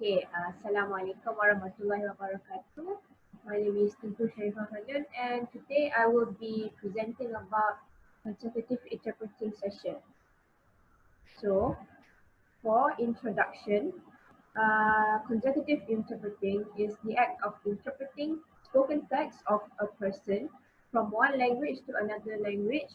Okay, Assalamualaikum warahmatullahi wabarakatuh. My name is Tunku Sharifah Khalil, and today I will be presenting about consecutive interpreting session. So, for introduction, consecutive interpreting is the act of interpreting spoken text of a person from one language to another language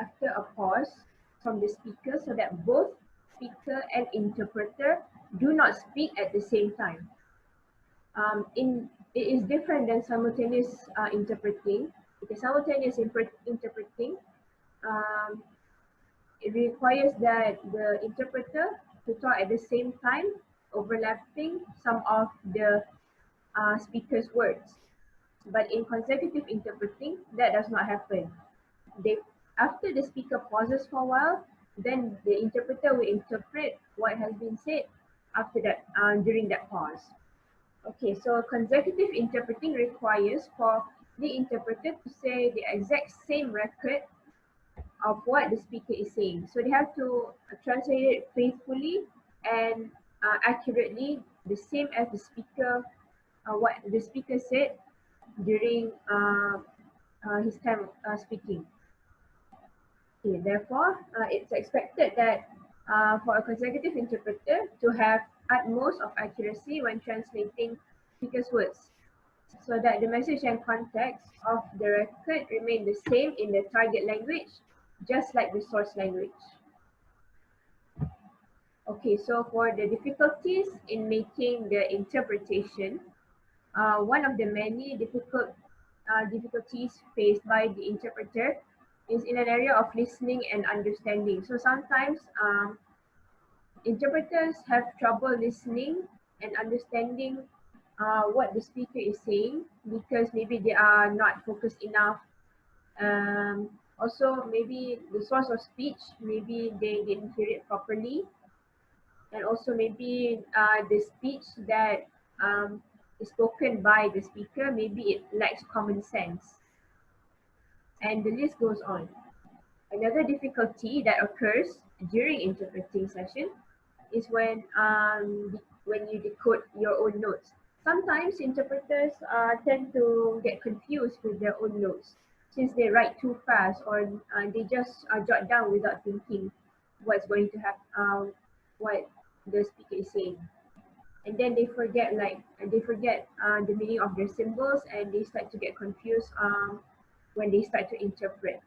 after a pause from the speaker so that both speaker and interpreter do not speak at the same time. It is different than simultaneous interpreting, because simultaneous interpreting um, it requires that the interpreter to talk at the same time, overlapping some of the speaker's words. But in consecutive interpreting, that does not happen. After the speaker pauses for a while, then the interpreter will interpret what has been said after that, during that pause. Okay, so consecutive interpreting requires for the interpreter to say the exact same record of what the speaker is saying. So they have to translate it faithfully and accurately, the same as the speaker, what the speaker said during his time speaking. Okay, therefore, it's expected that for a consecutive interpreter to have utmost of accuracy when translating speaker's words, so that the message and context of the record remain the same in the target language, just like the source language. Okay, so for the difficulties in making the interpretation, one of the many difficulties faced by the interpreter is in an area of listening and understanding. So sometimes interpreters have trouble listening and understanding what the speaker is saying, because maybe they are not focused enough. Also, maybe the source of speech, maybe they didn't hear it properly. And also maybe the speech that is spoken by the speaker, maybe it lacks common sense. And the list goes on. Another difficulty that occurs during interpreting session is when you decode your own notes. Sometimes interpreters tend to get confused with their own notes, since they write too fast, or they just jot down without thinking what's going to happen, what the speaker is saying. And then they forget the meaning of their symbols, and they start to get confused when they start to interpret.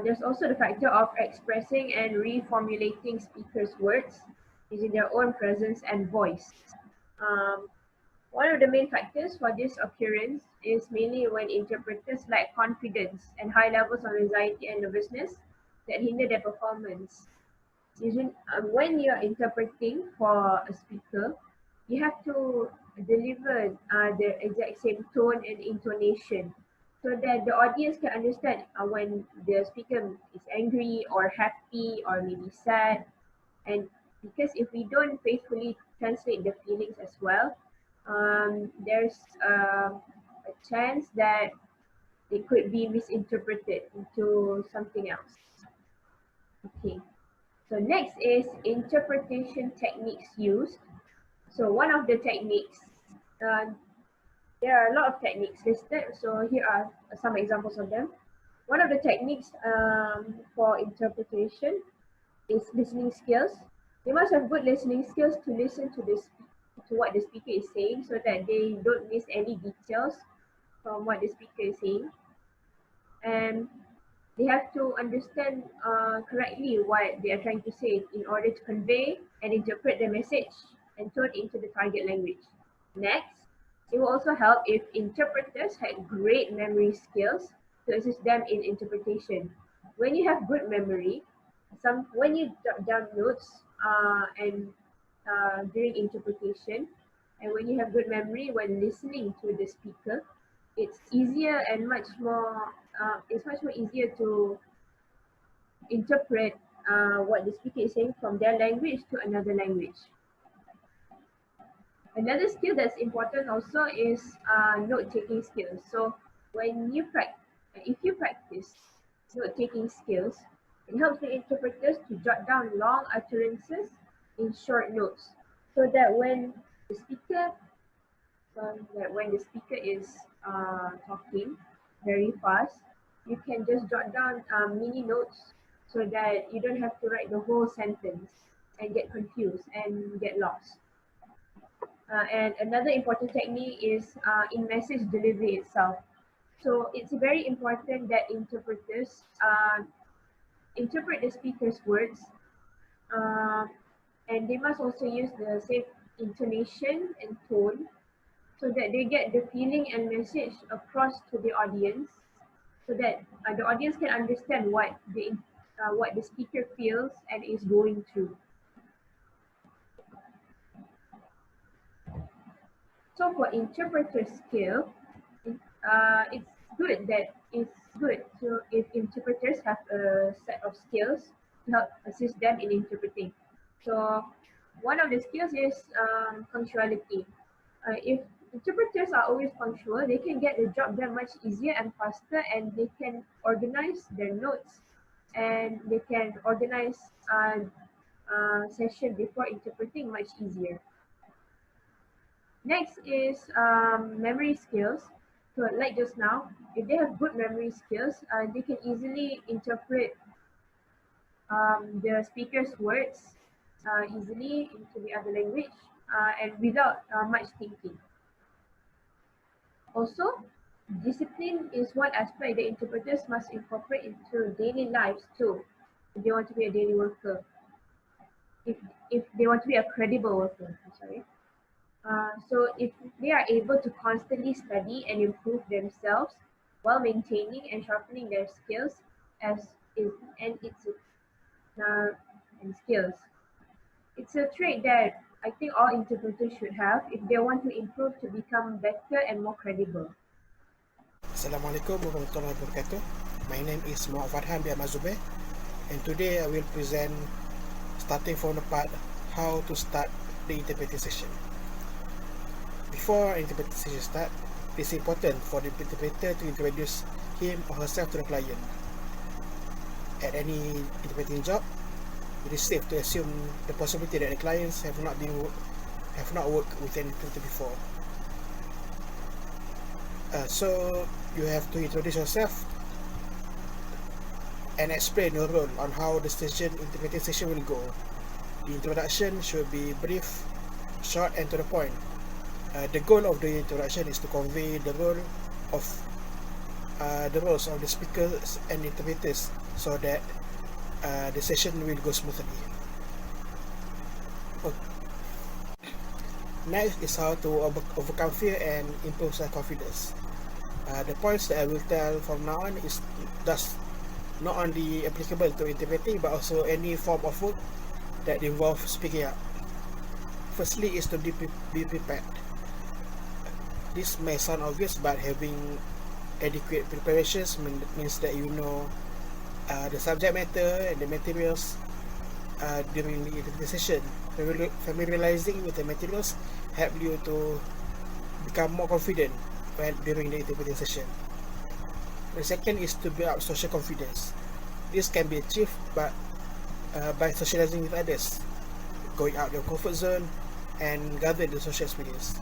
There's also the factor of expressing and reformulating speakers' words using their own presence and voice. One of the main factors for this occurrence is mainly when interpreters lack confidence and high levels of anxiety and nervousness that hinder their performance. When you're interpreting for a speaker, you have to deliver the exact same tone and intonation, so that the audience can understand when the speaker is angry or happy or maybe sad. And because if we don't faithfully translate the feelings as well, there's a chance that it could be misinterpreted into something else. Okay, so next is interpretation techniques used. So one of the techniques, there are a lot of techniques listed, so here are some examples of them. One of the techniques for interpretation is listening skills. You must have good listening skills to listen to what the speaker is saying, so that they don't miss any details from what the speaker is saying. And they have to understand correctly what they are trying to say in order to convey and interpret the message and turn into the target language. Next, it will also help if interpreters had great memory skills to assist them in interpretation. When you have good memory, when you jot down notes and during interpretation, and when you have good memory when listening to the speaker, it's easier and much more easier to interpret what the speaker is saying from their language to another language. Another skill that's important also is note-taking skills. So if you practice note-taking skills, It helps the interpreters to jot down long utterances in short notes so that the speaker when the speaker is talking very fast, you can just jot down mini notes so that you don't have to write the whole sentence and get confused and get lost. And another important technique is in message delivery itself. So it's very important that interpreters interpret the speaker's words, uh, and they must also use the same intonation and tone so that they get the feeling and message across to the audience, so that the audience can understand what the speaker feels and is going through. So for interpreter skill, it's good to if interpreters have a set of skills to help assist them in interpreting. So one of the skills is punctuality. If interpreters are always punctual, they can get the job done much easier and faster, and they can organize their notes, and they can organize session before interpreting much easier. Next is memory skills. So like just now, if they have good memory skills, they can easily interpret the speaker's words easily into the other language and without much thinking. Also, discipline is one aspect that interpreters must incorporate into daily lives too, if they want to be a daily worker, if, if they want to be a credible worker, I'm sorry. So if they are able to constantly study and improve themselves while maintaining and sharpening their skills as is and it's and skills. It's a trait that I think all interpreters should have if they want to improve to become better and more credible. Assalamualaikum warahmatullahi wabarakatuh. My name is Muhammad Farhan bin Ahmad Zubair, and today I will present starting from the part how to start the interpreting session. Before interpreting session start, it is important for the interpreter to introduce him or herself to the client. At any interpreting job, it is safe to assume the possibility that the clients have not worked with an interpreter before. So you have to introduce yourself and explain your role on how the interpreting session will go. The introduction should be brief, short and to the point. The goal of the introduction is to convey the roles of the speakers and interpreters so that the session will go smoothly. Next is how to overcome fear and improve self-confidence. The points that I will tell from now on is thus not only applicable to interpreting but also any form of work that involves speaking up. Firstly is to be prepared. This may sound obvious, but having adequate preparations means that you know the subject matter and the materials during the interpreting session. Familiarizing with the materials help you to become more confident during the interpreting session. The second is to build up social confidence. This can be achieved by socializing with others, going out your comfort zone, and gather the social experience.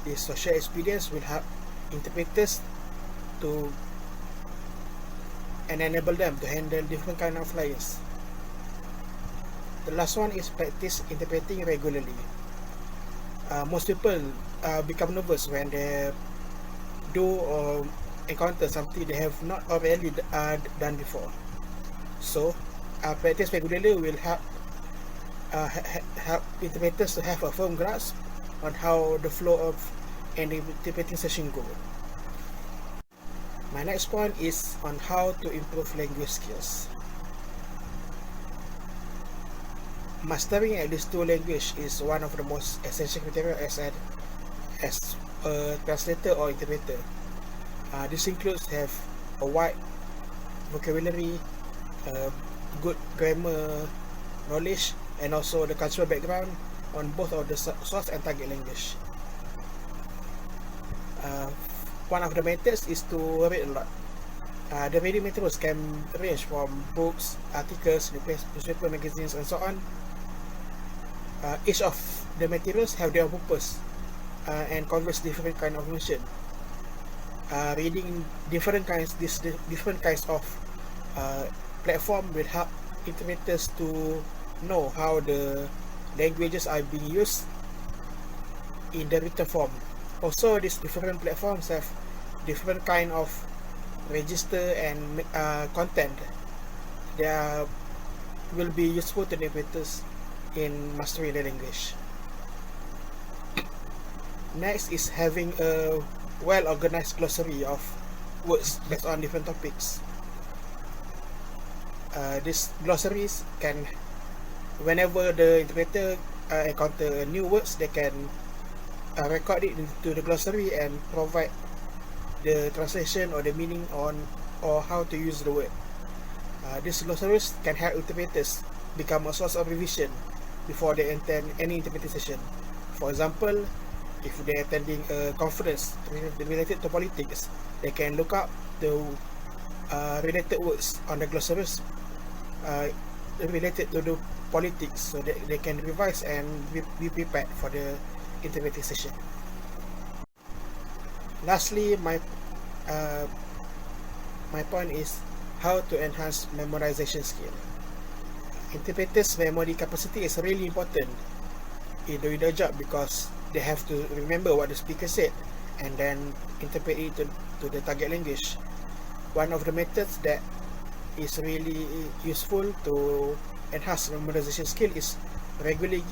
This social experience will help interpreters to and enable them to handle different kind of clients. The last one is practice interpreting regularly. Most people become nervous when they do or encounter something they have not already done before. So, practice regularly will help interpreters to have a firm grasp on how the flow of an interpreting session goes. My next point is on how to improve language skills. Mastering at least two languages is one of the most essential criteria as a translator or interpreter. This includes have a wide vocabulary, good grammar knowledge, and also the cultural background on both of the source and target language. One of the methods is to read a lot. The reading materials can range from books, articles, newspaper, magazines, and so on. Each of the materials have their purpose and conveys different kind of information. Reading different kinds of uh, platform will help interpreters to know how the languages are being used in the written form. Also, these different platforms have different kind of register and content that will be useful to interpreters in mastering the language. Next is having a well-organized glossary of words based on different topics. These glossaries can, whenever the interpreter encounter new words, they can record it into the glossary and provide the translation or the meaning on or how to use the word. These glossaries can help interpreters become a source of revision before they attend any interpreting session. For example, if they're attending a conference related to politics, they can look up the related words on the glossaries related to the politics, so that they can revise and be prepared for the interpreting session. Lastly, uh, my point is how to enhance memorization skill. Interpreters' memory capacity is really important in doing their job because they have to remember what the speaker said and then interpret it to the target language. One of the methods that is really useful to enhance memorization skill is regularly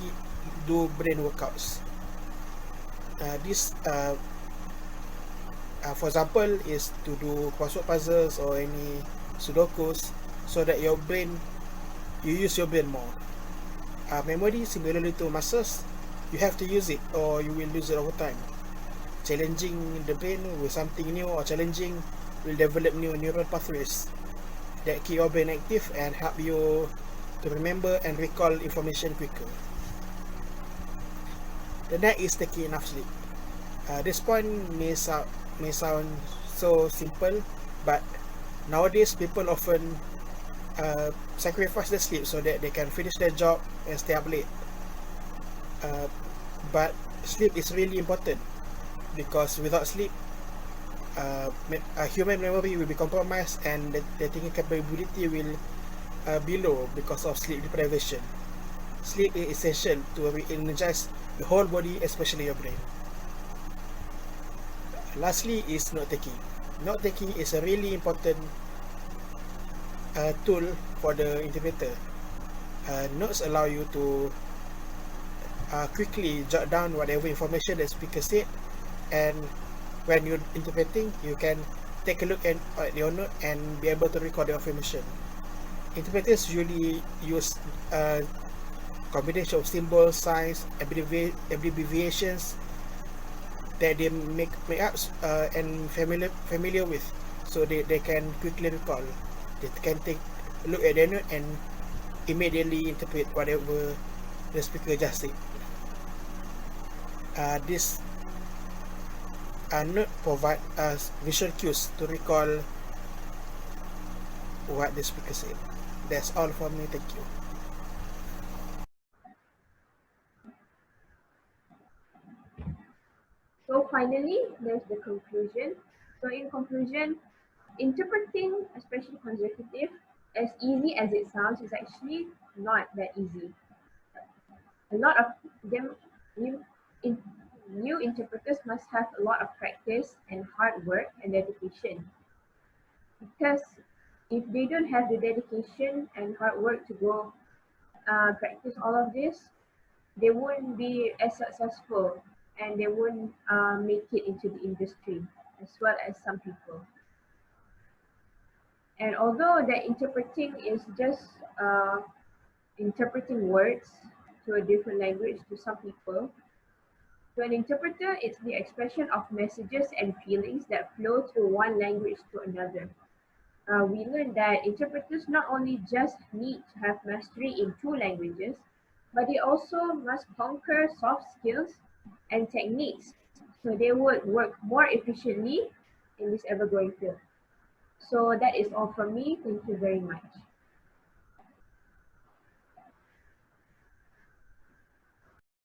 do brain workouts. This for example is to do crossword puzzles or any sudokus, so that you use your brain more. Memory, similarly to muscles, you have to use it or you will lose it over time. Challenging the brain with something new or challenging will develop new neural pathways that keep your brain active and help you to remember and recall information quicker. The next is taking enough sleep. This point may sound so simple, but nowadays people often sacrifice the sleep so that they can finish their job and stay up late. But sleep is really important because without sleep, human memory will be compromised and the thinking capability will be low because of sleep deprivation. Sleep is essential to re-energize the whole body, especially your brain. Lastly is note taking. Note taking is a really important tool for the interpreter. Notes allow you to quickly jot down whatever information the speaker said, and when you're interpreting, you can take a look at your note and be able to record the information. Interpreters usually use a combination of symbols, signs, abbreviations that they make up and familiar with, so they can quickly recall. They can take a look at their note and immediately interpret whatever the speaker just said. This note provide us visual cues to recall what the speaker said. That's all from me. Thank you. So finally, there's the conclusion. So in conclusion, interpreting, especially consecutive, as easy as it sounds, is actually not that easy. A lot of them, new, in, new interpreters must have a lot of practice and hard work and dedication. Because if they don't have the dedication and hard work to go practice all of this, they won't be as successful and they won't make it into the industry as well as some people. And although that interpreting is just interpreting words to a different language to some people, to an interpreter, it's the expression of messages and feelings that flow through one language to another. We learned that interpreters not only just need to have mastery in two languages, but they also must conquer soft skills and techniques so they would work more efficiently in this ever growing field. So that is all from me. Thank you very much.